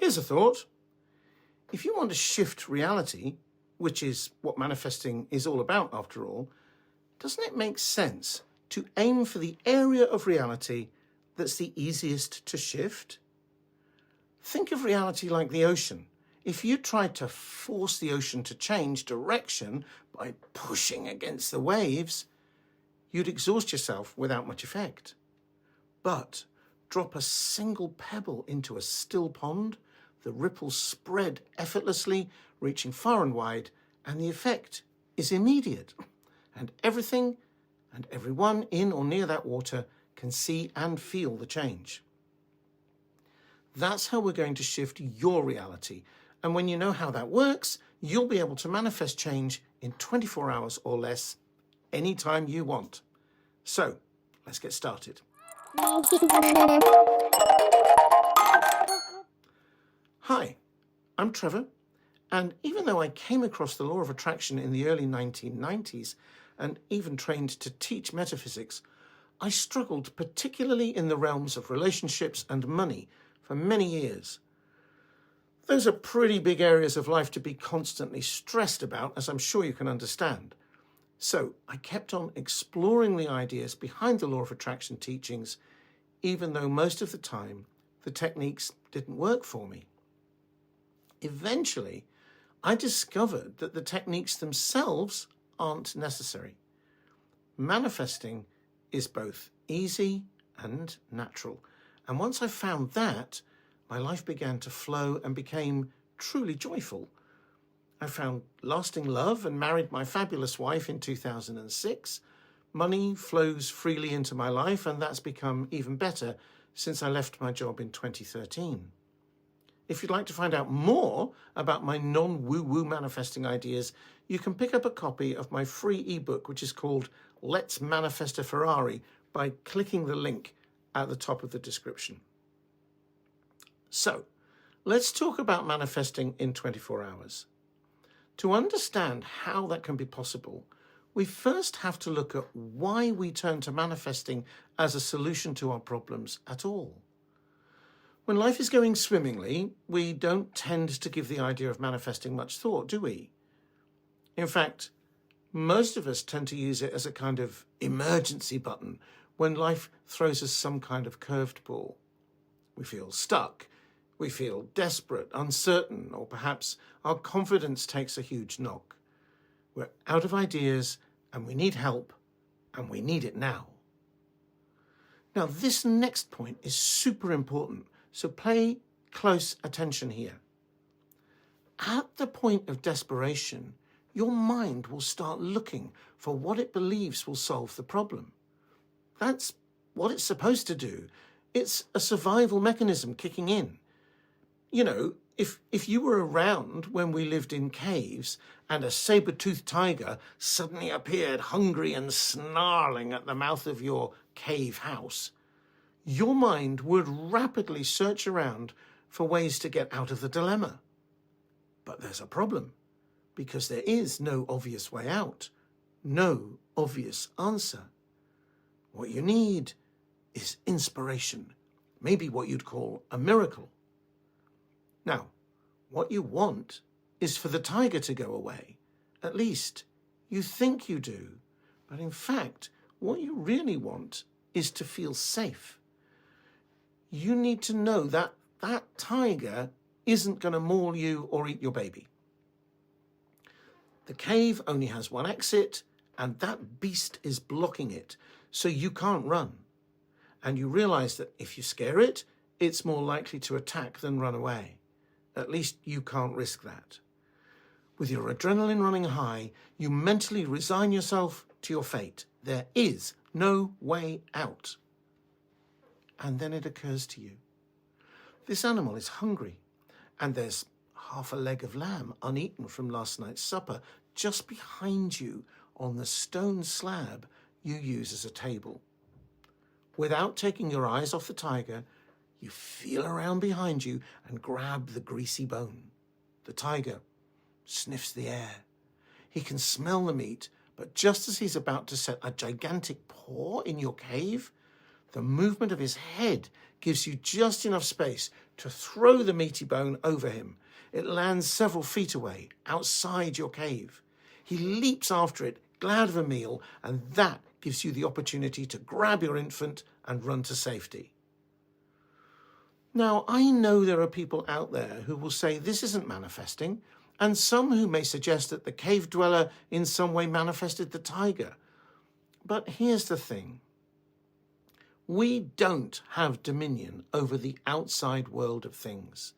Here's a thought. If you want to shift reality, which is what manifesting is all about after all, doesn't it make sense to aim for the area of reality that's the easiest to shift? Think of reality like the ocean. If you tried to force the ocean to change direction by pushing against the waves, you'd exhaust yourself without much effect. But drop a single pebble into a still pond, the ripples spread effortlessly, reaching far and wide, and the effect is immediate. And everything and everyone in or near that water can see and feel the change. That's how we're going to shift your reality. And when you know how that works, you'll be able to manifest change in 24 hours or less, anytime you want. So, let's get started. Hi, I'm Trevor, and even though I came across the law of attraction in the early 1990s and even trained to teach metaphysics, I struggled particularly in the realms of relationships and money for many years. Those are pretty big areas of life to be constantly stressed about, as I'm sure you can understand. So I kept on exploring the ideas behind the law of attraction teachings, even though most of the time the techniques didn't work for me. Eventually, I discovered that the techniques themselves aren't necessary. Manifesting is both easy and natural. And once I found that, my life began to flow and became truly joyful. I found lasting love and married my fabulous wife in 2006. Money flows freely into my life, and that's become even better since I left my job in 2013. If you'd like to find out more about my non-woo-woo manifesting ideas, you can pick up a copy of my free ebook, which is called Let's Manifest a Ferrari, by clicking the link at the top of the description. So, let's talk about manifesting in 24 hours. To understand how that can be possible, we first have to look at why we turn to manifesting as a solution to our problems at all. When life is going swimmingly, we don't tend to give the idea of manifesting much thought, do we? In fact, most of us tend to use it as a kind of emergency button when life throws us some kind of curved ball. We feel stuck, we feel desperate, uncertain, or perhaps our confidence takes a huge knock. We're out of ideas and we need help, and we need it now. Now, this next point is super important. So pay close attention here. At the point of desperation, your mind will start looking for what it believes will solve the problem. That's what it's supposed to do. It's a survival mechanism kicking in. You know, if you were around when we lived in caves and a saber-toothed tiger suddenly appeared hungry and snarling at the mouth of your cave house, your mind would rapidly search around for ways to get out of the dilemma. But there's a problem, because there is no obvious way out, no obvious answer. What you need is inspiration, maybe what you'd call a miracle. Now, what you want is for the tiger to go away. At least you think you do. But in fact, what you really want is to feel safe. You need to know that that tiger isn't going to maul you or eat your baby. The cave only has one exit, and that beast is blocking it, so you can't run. And you realize that if you scare it, it's more likely to attack than run away. At least you can't risk that. With your adrenaline running high, you mentally resign yourself to your fate. There is no way out. And then it occurs to you, this animal is hungry, and there's half a leg of lamb uneaten from last night's supper just behind you on the stone slab you use as a table. Without taking your eyes off the tiger, you feel around behind you and grab the greasy bone. The tiger sniffs the air. He can smell the meat, but just as he's about to set a gigantic paw in your cave, the movement of his head gives you just enough space to throw the meaty bone over him. It lands several feet away, outside your cave. He leaps after it, glad of a meal, and that gives you the opportunity to grab your infant and run to safety. Now, I know there are people out there who will say this isn't manifesting, and some who may suggest that the cave dweller in some way manifested the tiger. But here's the thing. We don't have dominion over the outside world of things.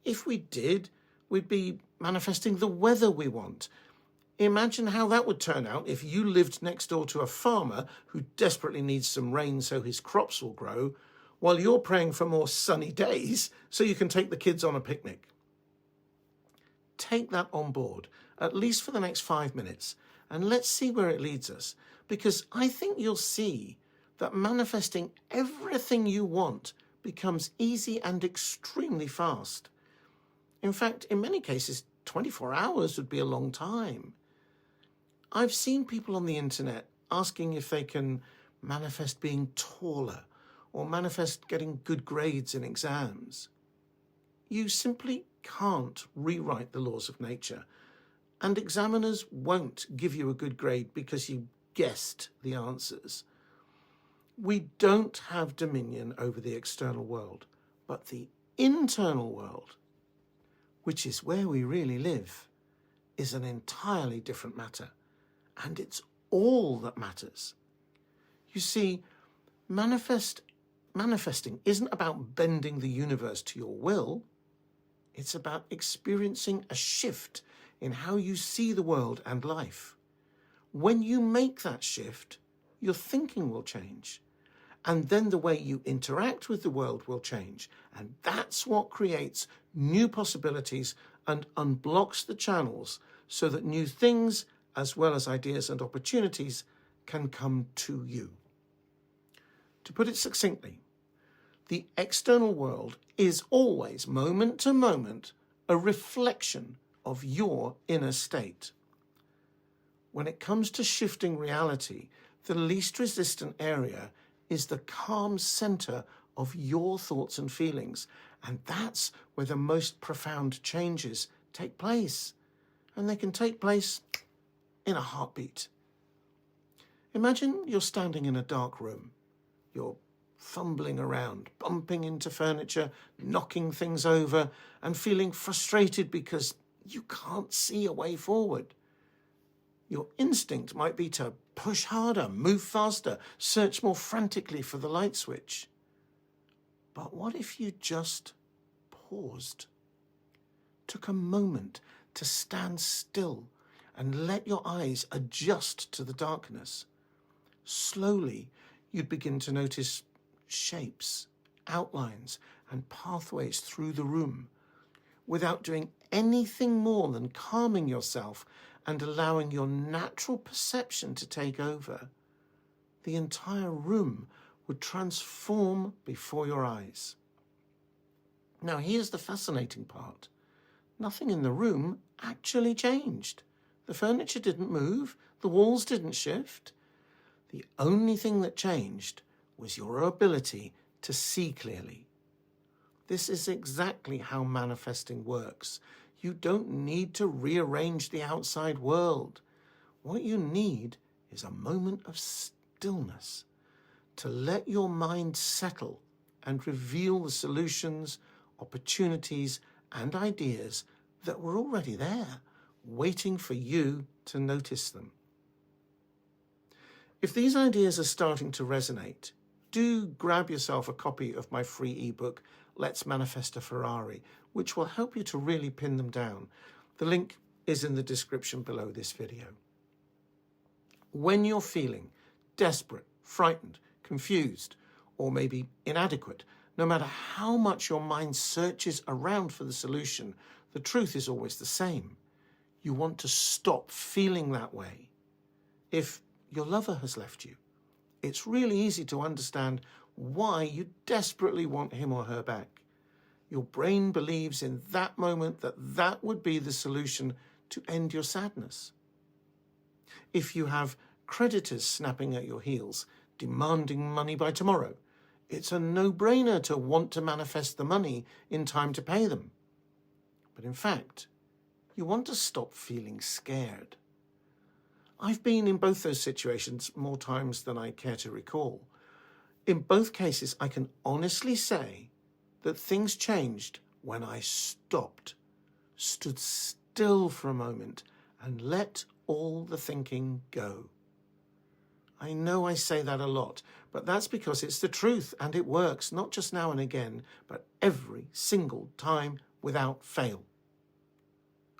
If we did, we'd be manifesting the weather we want. Imagine how that would turn out if you lived next door to a farmer who desperately needs some rain so his crops will grow, while you're praying for more sunny days so you can take the kids on a picnic. Take that on board, at least for the next 5 minutes, and let's see where it leads us, because I think you'll see that manifesting everything you want becomes easy and extremely fast. In fact, in many cases, 24 hours would be a long time. I've seen people on the internet asking if they can manifest being taller or manifest getting good grades in exams. You simply can't rewrite the laws of nature, and examiners won't give you a good grade because you guessed the answers. We don't have dominion over the external world, but the internal world, which is where we really live, is an entirely different matter, and it's all that matters. You see, manifesting isn't about bending the universe to your will. It's about experiencing a shift in how you see the world and life. When you make that shift, your thinking will change. And then the way you interact with the world will change. And that's what creates new possibilities and unblocks the channels so that new things, as well as ideas and opportunities, can come to you. To put it succinctly, the external world is always, moment to moment, a reflection of your inner state. When it comes to shifting reality, the least resistant area is the calm center of your thoughts and feelings. And that's where the most profound changes take place. And they can take place in a heartbeat. Imagine you're standing in a dark room. You're fumbling around, bumping into furniture, knocking things over, and feeling frustrated because you can't see a way forward. Your instinct might be to push harder, move faster, search more frantically for the light switch. But what if you just paused, took a moment to stand still and let your eyes adjust to the darkness? Slowly, you'd begin to notice shapes, outlines, and pathways through the room without doing anything more than calming yourself and allowing your natural perception to take over. The entire room would transform before your eyes. Now, here's the fascinating part. Nothing in the room actually changed. The furniture didn't move, the walls didn't shift. The only thing that changed was your ability to see clearly. This is exactly how manifesting works. You don't need to rearrange the outside world. What you need is a moment of stillness to let your mind settle and reveal the solutions, opportunities, and ideas that were already there, waiting for you to notice them. If these ideas are starting to resonate, do grab yourself a copy of my free ebook, Let's Manifest a Ferrari, which will help you to really pin them down. The link is in the description below this video. When you're feeling desperate, frightened, confused, or maybe inadequate, no matter how much your mind searches around for the solution, the truth is always the same. You want to stop feeling that way. If your lover has left you, it's really easy to understand why you desperately want him or her back. Your brain believes in that moment that that would be the solution to end your sadness. If you have creditors snapping at your heels, demanding money by tomorrow, It's a no-brainer to want to manifest the money in time to pay them. But in fact, you want to stop feeling scared. I've been in both those situations more times than I care to recall. In both cases, I can honestly say that things changed when I stopped, stood still for a moment, and let all the thinking go. I know I say that a lot, but that's because it's the truth and it works, not just now and again, but every single time without fail.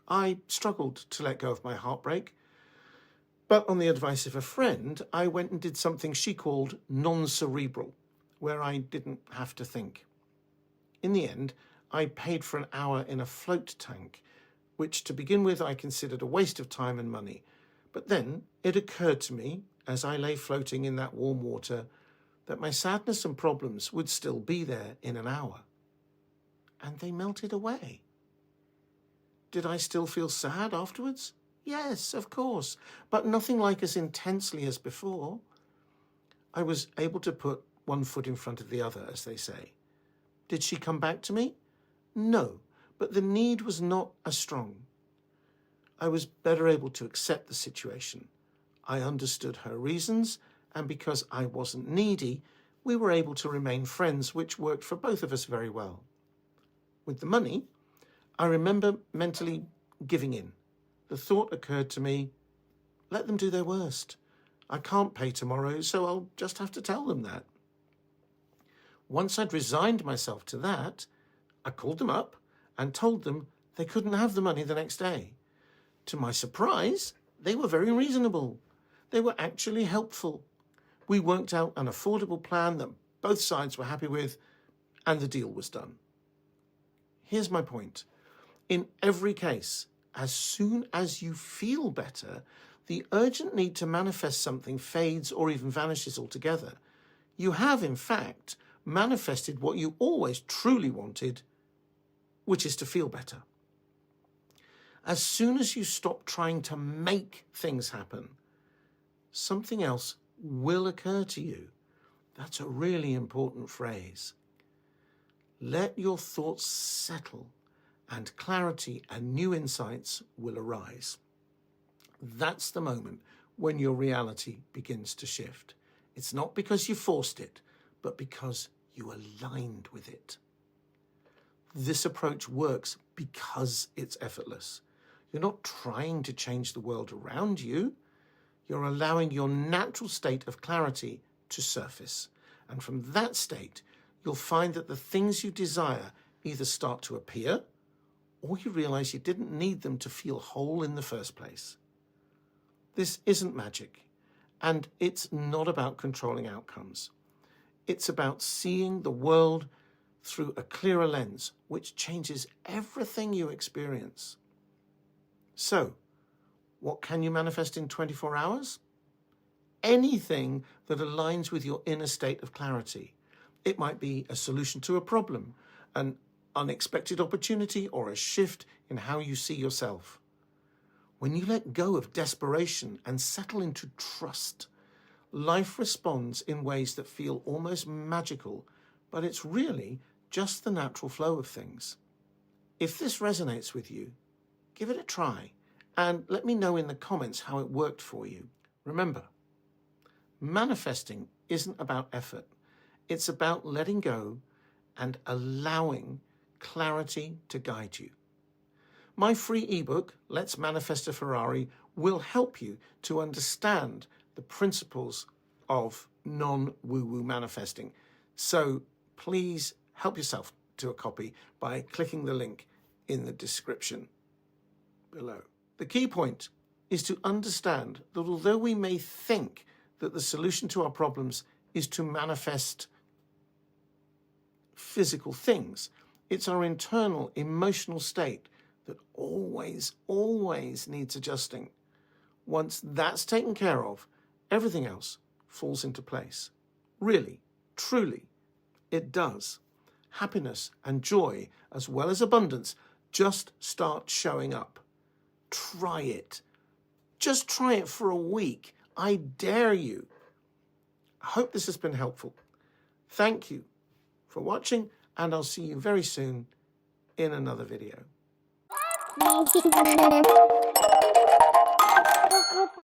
I struggled to let go of my heartbreak, but on the advice of a friend, I went and did something she called non-cerebral, where I didn't have to think. In the end, I paid for an hour in a float tank, which to begin with I considered a waste of time and money. But then it occurred to me, as I lay floating in that warm water, that my sadness and problems would still be there in an hour. And they melted away. Did I still feel sad afterwards? Yes, of course, but nothing like as intensely as before. I was able to put one foot in front of the other, as they say. Did she come back to me? No, but the need was not as strong. I was better able to accept the situation. I understood her reasons, and because I wasn't needy, we were able to remain friends, which worked for both of us very well. With the money, I remember mentally giving in. The thought occurred to me, let them do their worst. I can't pay tomorrow, so I'll just have to tell them that. Once I'd resigned myself to that, I called them up and told them they couldn't have the money the next day. To my surprise, they were very reasonable. They were actually helpful. We worked out an affordable plan that both sides were happy with, and the deal was done. Here's my point. In every case, as soon as you feel better, the urgent need to manifest something fades or even vanishes altogether. You have, in fact, manifested what you always truly wanted, which is to feel better. As soon as you stop trying to make things happen, something else will occur to you. That's a really important phrase. Let your thoughts settle, and clarity and new insights will arise. That's the moment when your reality begins to shift. It's not because you forced it, but because you aligned with it. This approach works because it's effortless. You're not trying to change the world around you. You're allowing your natural state of clarity to surface. And from that state, you'll find that the things you desire either start to appear, or you realize you didn't need them to feel whole in the first place. This isn't magic, and it's not about controlling outcomes. It's about seeing the world through a clearer lens, which changes everything you experience. So, what can you manifest in 24 hours? Anything that aligns with your inner state of clarity. It might be a solution to a problem, an unexpected opportunity, or a shift in how you see yourself. When you let go of desperation and settle into trust, life responds in ways that feel almost magical, but it's really just the natural flow of things. If this resonates with you, give it a try and let me know in the comments how it worked for you. Remember, manifesting isn't about effort. It's about letting go and allowing clarity to guide you. My free ebook, Let's Manifest a Ferrari, will help you to understand the principles of non-woo-woo manifesting. So please help yourself to a copy by clicking the link in the description below. The key point is to understand that although we may think that the solution to our problems is to manifest physical things, it's our internal emotional state that always needs adjusting. Once that's taken care of, everything else falls into place. Really, truly, it does. Happiness and joy, as well as abundance, just start showing up. Try it. Just try it for a week. I dare you. I hope this has been helpful. Thank you for watching, and I'll see you very soon in another video.